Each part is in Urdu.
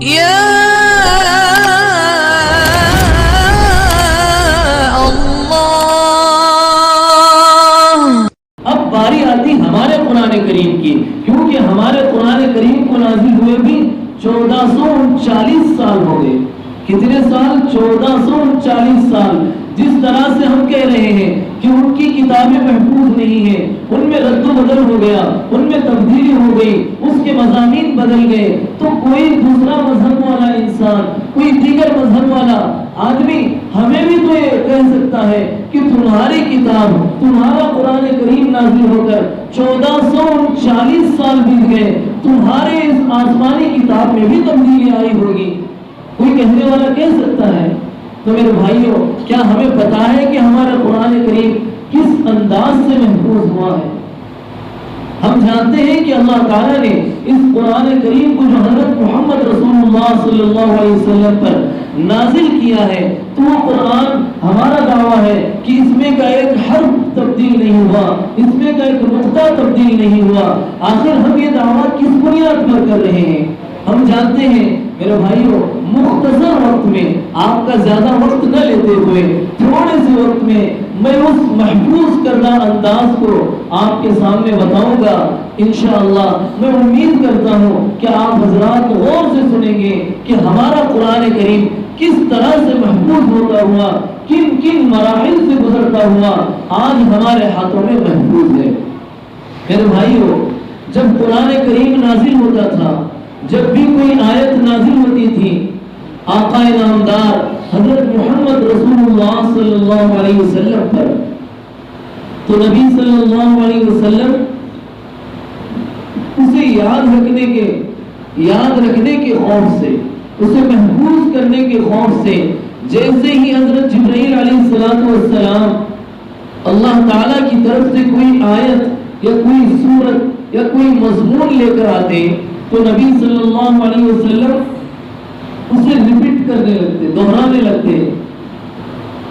یا باری آتی ہمارے قرآن کریم کی، کیونکہ ہمارے قرآن کریم کو نازل ہوئے بھی 1439 سال ہو گئے۔ کتنے سال؟ 1439 سال۔ جس طرح سے ہم کہہ رہے ہیں کہ ان کی کتابیں محفوظ نہیں ہیں، ان میں رد و بدل ہو گیا، ان میں تبدیلی ہو گئی، اس کے مضامین بدل گئے، تو کوئی دوسرا مذہب والا انسان، کوئی دیگر مذہب والا آدمی ہمیں بھی تو یہ کہہ سکتا ہے کہ تمہاری کتاب، تمہارا قرآن کریم نازل ہو کر 1439 سال بیت گئے، تمہارے اس آسمانی کتاب میں بھی تبدیلی آئی ہوگی، کوئی کہنے والا کہہ سکتا ہے؟ تو میرے بھائیوں، کیا ہمیں پتا ہے کہ ہمارا قرآن کریم کس انداز سے محفوظ ہوا ہے؟ ہم جانتے ہیں کہ اللہ تعالیٰ نے اس قرآن کریم کو جو حضرت محمد رسول اللہ صلی اللہ علیہ وسلم پر نازل کیا ہے، تو وہ قرآن ہمارا دعویٰ ہے کہ اس میں کا ایک حرف تبدیل نہیں ہوا، اس میں کا ایک نقطہ تبدیل نہیں ہوا۔ آخر ہم یہ دعویٰ کس بنیاد پر کر رہے ہیں؟ ہم جانتے ہیں میرے بھائیوں، مختصر وقت میں، آپ کا زیادہ وقت نہ لیتے ہوئے، تھوڑے سے وقت میں میں اس محفوظ کردہ انداز کو آپ کے سامنے بتاؤں گا۔ انشاءاللہ میں امید کرتا ہوں کہ آپ حضرات غور سے سنیں گے کہ ہمارا قرآن کریم کس طرح سے محفوظ ہوتا ہوا، کن کن مراحل سے گزرتا ہوا آج ہمارے ہاتھوں میں محفوظ ہے۔ میرے بھائیوں، جب قرآن کریم نازل ہوتا تھا، جب بھی کوئی آیت نازل ہوتی تھی آقا نامدار حضرت محمد رسول اللہ صلی اللہ علیہ وسلم پر، تو نبی صلی اللہ علیہ وسلم اسے یاد رکھنے کے خوف سے، اسے محفوظ کرنے کے خوف سے، جیسے ہی حضرت جبرائیل علیہ السلام اللہ تعالیٰ کی طرف سے کوئی آیت یا کوئی سورت یا کوئی مضمون لے کر آتے، تو نبی صلی اللہ علیہ وسلم اسے ریپیٹ کرنے لگتے، دہرانے لگتے،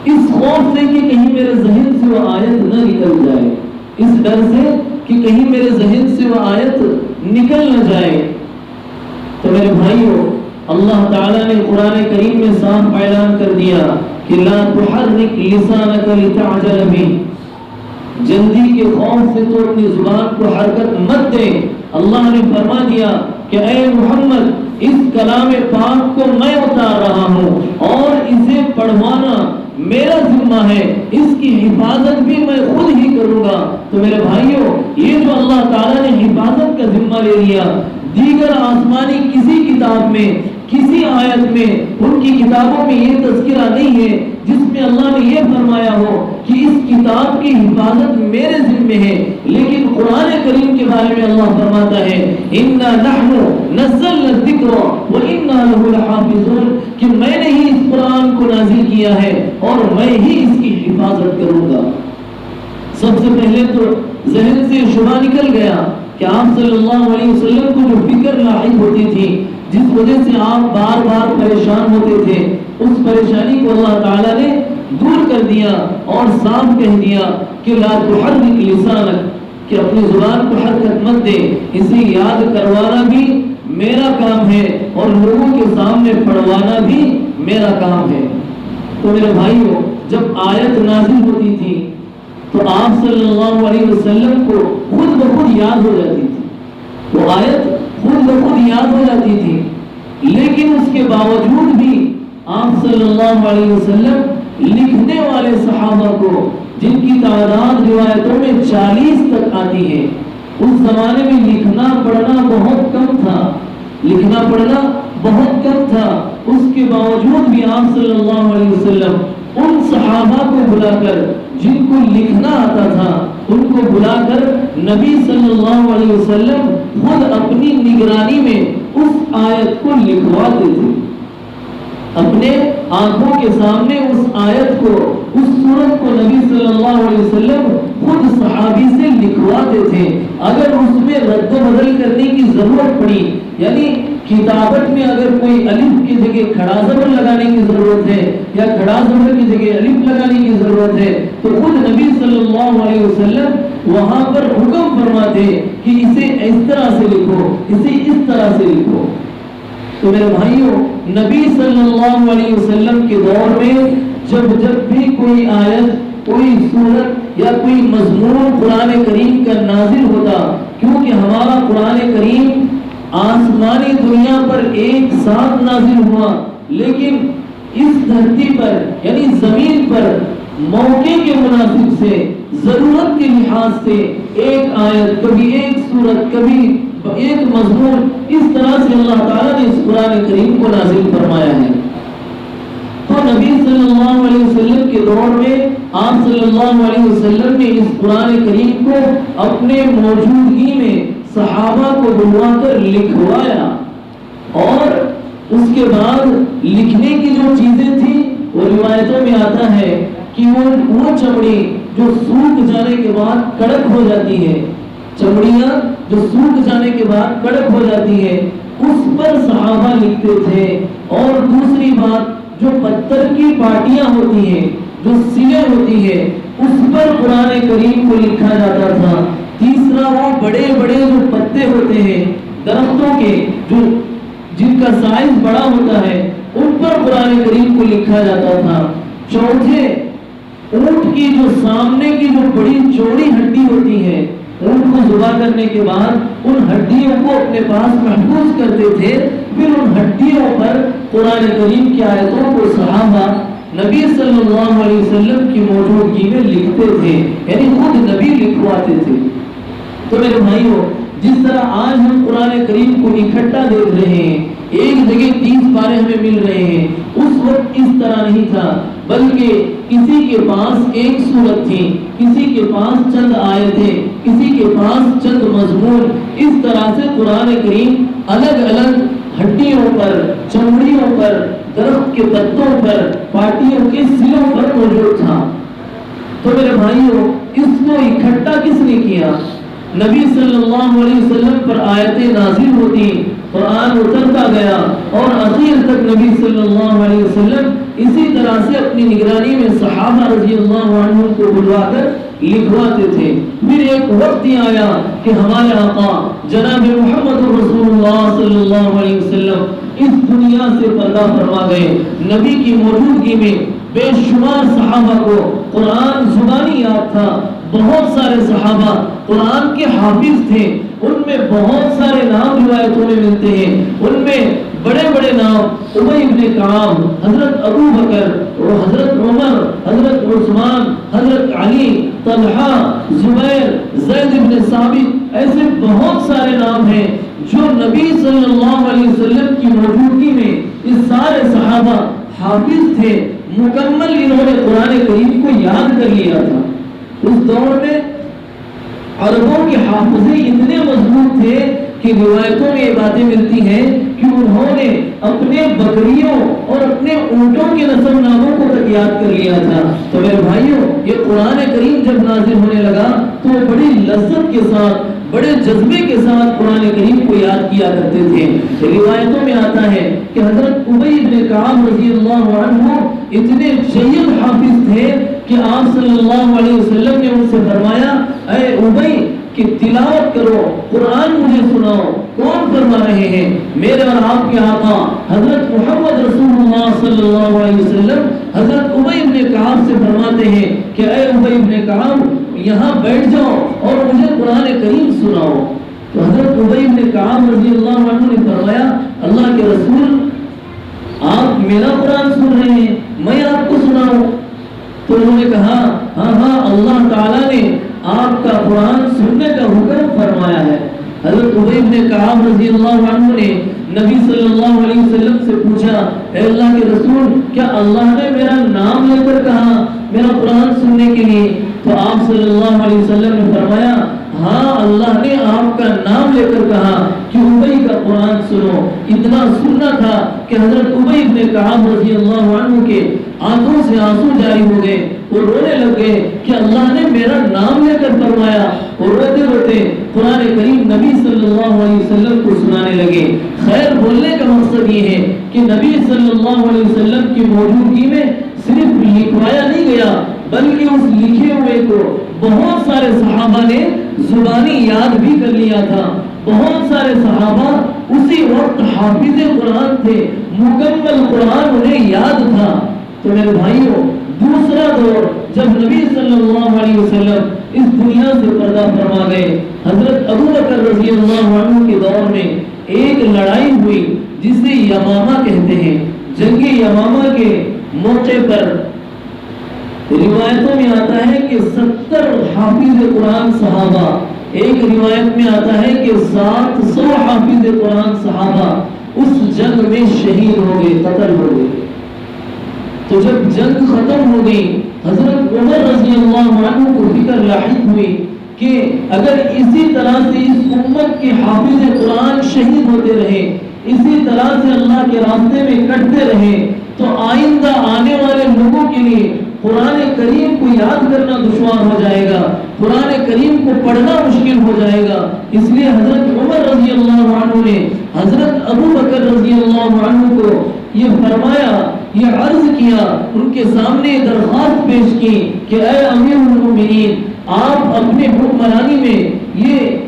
اس خوف سے کہ کہیں میرے ذہن سے وہ آیت نہ نکل جائے، اس ڈر سے کہ کہیں میرے ذہن سے وہ آیت نکل نہ جائے۔ تو میرے بھائیوں، اللہ تعالیٰ نے قرآن کریم میں صاف اعلان کر دیا کہ لا تحرک لسانک لتعجل بہ، جلدی کے خوف سے تو اپنی زبان کو حرکت مت دے۔ اللہ نے فرما دیا کہ اے محمد، اس کلام پاک کو میں اتار رہا ہوں اور اسے پڑھوانا میرا ذمہ ہے، اس کی حفاظت بھی میں خود ہی کروں گا۔ تو میرے بھائیوں، یہ جو اللہ تعالیٰ نے حفاظت کا ذمہ لے لیا، دیگر آسمانی کسی کتاب میں، کسی آیت میں، ان کی کتابوں میں یہ تذکرہ نہیں ہے جس میں اللہ نے یہ فرمایا ہو کہ اس کتاب کی حفاظت میرے ذمہ ہے۔ لیکن قرآن کریم کے بارے میں اللہ فرماتا ہے اِنَّا نَحْنُ نَزَّلْنَا الذِّكْرَ وَإِنَّا لَهُ لَحَافِظُونَ، کہ میں نے ہی اس قرآن کو نازل کیا ہے اور میں ہی اس کی حفاظت کروں گا۔ سب سے پہلے تو ذہن سے شبہ نکل گیا کہ آپ صلی اللہ علیہ وسلم کو جو فکر لاحق ہوتی تھی، جس وجہ سے آپ بار بار پریشان ہوتے تھے، اس پریشانی کو اللہ تعالیٰ نے دور کر دیا اور صاف کہہ دیا کہ لا تحرک لسانک، کہ اپنی زبان کو حرکت مت دے، اسے یاد کروانا بھی میرا کام ہے اور لوگوں کے سامنے پڑھوانا بھی میرا کام ہے۔ تو میرے بھائیوں، جب آیت نازل ہوتی تھی تو آپ صلی اللہ علیہ وسلم کو خود بخود یاد ہو جاتی تھی، وہ آیت خود بخود یاد ہو جاتی تھی، لیکن اس کے باوجود بھی آپ صلی اللہ علیہ وسلم لکھنے والے صحابہ کو، جن کی تعداد روایتوں میں 40 تک آتی ہے، اس زمانے میں لکھنا پڑھنا بہت کم تھا، اس کے باوجود بھی آپ صلی اللہ علیہ وسلم ان صحابہ کو بلا کر، جن کو لکھنا آتا تھا، ان کو بلا کر نبی صلی اللہ علیہ وسلم خود اپنی نگرانی میں اس آیت کو لکھواتے تھے، اپنے آنکھوں کے سامنے اس آیت کو، اس سورت کو نبی صلی اللہ علیہ وسلم خود صحابی سے لکھواتے تھے۔ اگر اس میں رد و بدل کرنے کی ضرورت پڑی، یعنی کتابت میں اگر کوئی الف کی جگہ کھڑا زبر لگانے کی ضرورت ہے یا کھڑا زبر کی جگہ الف لگانے کی ضرورت ہے، تو خود نبی صلی اللہ علیہ وسلم وہاں پر حکم فرماتے کہ اسے اس طرح سے لکھو، اسے اس طرح سے لکھو۔ تو میرے بھائیوں نبی صلی اللہ علیہ وسلم کے دور میں جب بھی کوئی آیت کوئی سورت یا کوئی مضمون قرآن کریم کا نازل ہوتا، کیونکہ ہمارا قرآن کریم آسمانی دنیا پر ایک ساتھ نازل ہوا، لیکن اس دھرتی پر یعنی زمین پر موقع کے مناسب سے ضرورت کے لحاظ سے ایک آیت، کبھی ایک سورت، کبھی ایک مضمون، اس طرح سے اللہ تعالیٰ نے اس قرآن کریم کو نازل فرمایا ہے۔ تو نبی صلی اللہ علیہ وسلم کے دور میں آپ صلی اللہ علیہ وسلم نے اس قرآن کریم کو اپنے موجودگی میں صحابہ کو بلوا کر لکھوایا، اور اس کے بعد لکھنے کی جو چیزیں تھیں وہ روایتوں میں آتا ہے کہ وہ چمڑی جو سوکھ جانے کے بعد کڑک ہو جاتی ہے، چمڑیاں جو سوکھ جانے کے بعد کڑک ہو جاتی ہے، اس پر صحابہ لکھتے تھے۔ اور دوسری بات، جو پتھر کی پاٹیاں ہوتی ہیں، جو سلیں ہوتی ہیں، اس پر قرآن کریم کو لکھا جاتا تھا۔ تیسرا، وہ بڑے بڑے جو پتے ہوتے ہیں درختوں کے، جو جن کا سائز بڑا ہوتا ہے، ان پر قرآن کریم کو لکھا جاتا تھا۔ چوتھے، اونٹ کی جو سامنے کی جو بڑی چوڑی ہڈی ہوتی ہے، اونٹ کو ذبح کرنے کے بعد ان ہڈیوں کو اپنے پاس محفوظ کرتے تھے، پھر ان ہڈیوں پر قرآن کریم کی آیتوں کو صحابہ نبی صلی اللہ علیہ وسلم کی موجودگی میں لکھتے تھے، یعنی خود نبی لکھواتے تھے۔ تو میرے بھائیوں، جس طرح آج ہم قرآن کریم کو اکٹھا دیکھ رہے ہیں، ایک جگہ 30 پارے ہمیں مل رہے ہیں، اس وقت اس طرح نہیں تھا، بلکہ کسی کے پاس ایک سورت تھی، کسی کے پاس چند آیتیں، کسی کے پاس چند مضمون، اس طرح سے قرآن کریم الگ الگ ہڈیوں پر، چمڑیوں پر، درخت کے پتوں پر، پاٹیوں کے سلوں پر موجود تھا۔ تو میرے بھائیوں، اس کو اکٹھا کس نے کیا؟ نبی صلی اللہ علیہ وسلم پر آیتیں نازل ہوتی، قرآن اترتا گیا، اور آخر تک نبی صلی اللہ علیہ وسلم اسی طرح سے اپنی نگرانی میں صحابہ رضی اللہ عنہ کو بلوا کر لکھواتے تھے۔ پھر ایک وقت ہی آیا کہ ہمارے آقا جناب محمد رسول اللہ صلی اللہ علیہ وسلم اس دنیا سے پردہ فرما گئے۔ نبی کی موجودگی میں بے شمار صحابہ کو قرآن زبانی یاد تھا، بہت سارے صحابہ قرآن کے حافظ تھے، ان میں بہت سارے نام روایتوں میں ملتے ہیں، ان میں بڑے بڑے نام ابی بن کعب، حضرت ابو بکر، حضرت عمر، حضرت عثمان، حضرت علی، طلحہ، زبیر، زید بن ثابت، ایسے بہت سارے نام ہیں جو نبی صلی اللہ علیہ وسلم کی موجودگی میں اس سارے صحابہ حافظ تھے، مکمل انہوں نے قرآن کریم کو یاد کر لیا تھا۔ اس دور میں عربوں کے حافظے اتنے مضبوط تھے کہ روایتوں میں یہ باتیں ملتی ہیں کہ انہوں نے اپنے بکریوں اور اپنے اونٹوں کے نسب ناموں کو تک یاد کر لیا تھا۔ تو میرے بھائیوں، یہ قرآن کریم جب نازل ہونے لگا تو وہ بڑی لذت کے ساتھ، بڑے جذبے کے ساتھ قرآن کریم کو یاد کیا کرتے تھے۔ روایتوں میں آتا ہے کہ حضرت ابی بن کعب رضی اللہ عنہ اتنے جید حافظ تھے کہ آپ صلی اللہ علیہ وسلم نے ان سے فرمایا، اے ابی کہ تلاوت کرو، قرآن مجھے سناؤ۔ کون فرما رہے ہیں؟ میرے اور آپ کے آقا حضرت محمد رسول اللہ صلی اللہ علیہ وسلم حضرت ابی بن کعب سے فرماتے ہیں کہ اے ابی بن کعب یہاں بیٹھ جاؤ اور مجھے قرآن کریم سناؤ۔ تو حضرت ابی بن کعب رضی اللہ عنہ نے فرمایا، اللہ کے رسول آپ میرا قرآن سن رہے ہیں، میں آپ کو سناؤں؟ تو انہوں نے کہا ہاں اللہ تعالیٰ نے آپ کا قرآن سننے کا حکم فرمایا ہے۔ حضرت ابی بن کعب رضی اللہ عنہ نے نبی صلی اللہ علیہ وسلم سے پوچھا، اے اللہ کے رسول کیا اللہ نے میرا نام لے کر کہا میرا قرآن سننے کے لیے؟ تو آپ صلی اللہ علیہ وسلم نے فرمایا، ہاں اللہ نے آپ کا نام لے کر کہا کہ ابی کا قرآن سنو۔ اتنا سننا تھا کہ حضرت ابی بن کعب رضی اللہ عنہ کے آنکھوں سے آنسو جاری ہو گئے، وہ رونے لگ گئے کہ اللہ نے میرا نام لے کر فرمایا، اور روتے روتے قرآن کریم نبی صلی اللہ علیہ وسلم کو سنانے لگے۔ خیر، بولنے کا مقصد یہ ہے کہ نبی صلی اللہ علیہ وسلم کی موجودگی میں صرف لکھوایا نہیں گیا، بلکہ اس لکھے ہوئے کو بہت سارے صحابہ نے زبانی یاد بھی کر لیا تھا۔ بہت سارے صحابہ اسی وقت حافظ قرآن تھے، مکمل قرآن انہیں یاد تھا۔ تو میرے بھائیوں، دوسرا دور جب نبی صلی اللہ علیہ وسلم اس دنیا سے پردہ فرما گئے، حضرت ابو بکر رضی اللہ عنہ کے دور میں ایک لڑائی ہوئی جسے یمامہ کہتے ہیں۔ جنگ یمامہ کے موقع پر روایتوں میں آتا ہے کہ 70 حافظ قرآن صحابہ، ایک روایت میں آتا ہے کہ 700 حافظ قرآن صحابہ اس جنگ میں شہید ہو گئے، قتل ہو گئے۔ تو جب جنگ ختم ہو گئی، حضرت عمر رضی اللہ عنہ کو فکر لاحق ہوئی کہ اگر اسی طرح سے اس امت کے حافظ قرآن شہید ہوتے رہے، اسی طرح سے اللہ کے راستے میں کٹتے رہے، تو آئندہ آنے والے لوگوں کے لیے قرآن کریم کو یاد کرنا دشوار ہو جائے گا، قرآن کریم کو پڑھنا مشکل ہو جائے گا۔ اس لیے حضرت عمر رضی اللہ عنہ نے حضرت ابو بکر رضی اللہ عنہ کو یہ فرمایا، یہ عرض کیا، ان کے سامنے درخواست پیش کی کہ اے امیر المومنین، آپ اپنے حکمرانی میں یہ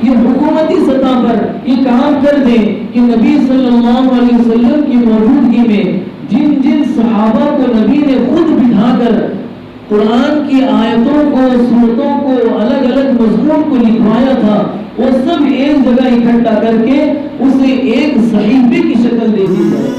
حکومتی سطح پر یہ کام کر دیں کہ نبی صلی اللہ علیہ وسلم کی موجودگی میں جن جن صحابہ کو نبی نے خود بٹھا کر قرآن کی آیتوں کو، سورتوں کو، الگ الگ مضمون کو لکھوایا تھا، وہ سب ایک جگہ اکٹھا کر کے اسے ایک صحیفے کی شکل دے دی جائے۔